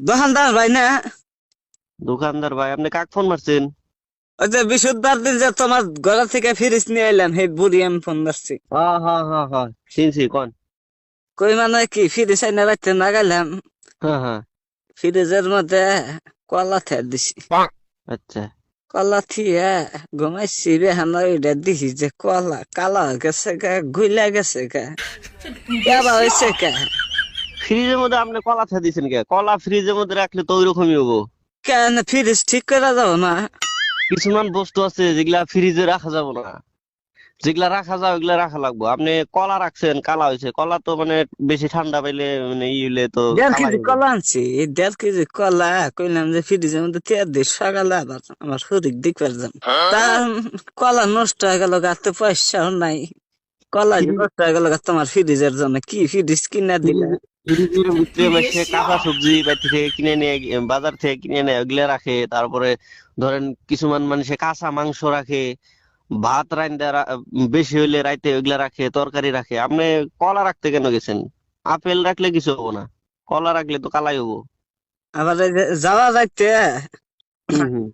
দোকানদার ভাই না? দোকানদার ভাই, আপনি কাক ফোন মারছেন? ওই যে বৃহস্পতিবার দিন যে তোমার ঘর থেকে ফিরিস নিয়ে এলাম, সেই বুড়ি আমি ফোন ধরছি। হ্যাঁ হ্যাঁ হ্যাঁ হ্যাঁ, চিনছি, কোন? কই মানে কি ফিরিস আইনা রাখতে না গেলাম, হ্যাঁ হ্যাঁ। ফ্রিজের মধ্যে কলা থে দিছি। আচ্ছা। কলা থিয়ে ঘুমাইছি বেহান ওইটা দিছি যে কলা কালা হয়ে গেছে গা, গুইলা গেছে গা, কেবা হয়েছে কে? ফ্রিজের মধ্যে আপনি কলা থা দিছেন কে? কলা ফ্রিজের মধ্যে রাখলে তো ওইরকমই হবো। কেন ফ্রিজ ঠিক করে যাবো না? কিছুমান বস্তু আছে যেগুলা ফ্রিজে রাখা যাবে না, যেগুলা রাখা যায় ওগুলা রাখা লাগবে। আপনি কলা রাখছেন, কালা হয়েছে। কলা তো মানে বেশি ঠান্ডা পাইলে মানে ই হইলে তো 1.5 কেজি কালাই হবে। কলা আনছি, এই 1.5 কেজি কলা কইলাম যে ফ্রিজের মধ্যে তেল দিই, সকালে আবার আমার শরীর দেখবার যাম। তা কলা নষ্ট হয়ে গেল, গাতে পয়সাও নাই। কলা যে ফ্রিজ নষ্ট হয়ে গেল গা তোমার ফ্রিজের জন্য, কি ফ্রিজ কিনা দিলে? ফ্রিজের ভিতরে মাসে কাঁচা সবজি বাইরে থেকে কিনে নিয়ে বাজার থেকে কিনে নেয়, ওগুলা রাখে। তারপরে ধরেন কিছুমান মানুষে কাঁচা মাংস রাখে, ভাত রান্দা বেশি হইলে রাইতে ওইগুলা রাখে, তরকারি রাখে। আপনি কলা রাখতে কেন গেছেন? আপেল রাখলে কিছু হবো না, কলা রাখলে তো কালাই হবো। আবার এই যে যাওয়া যাইতে হম হম।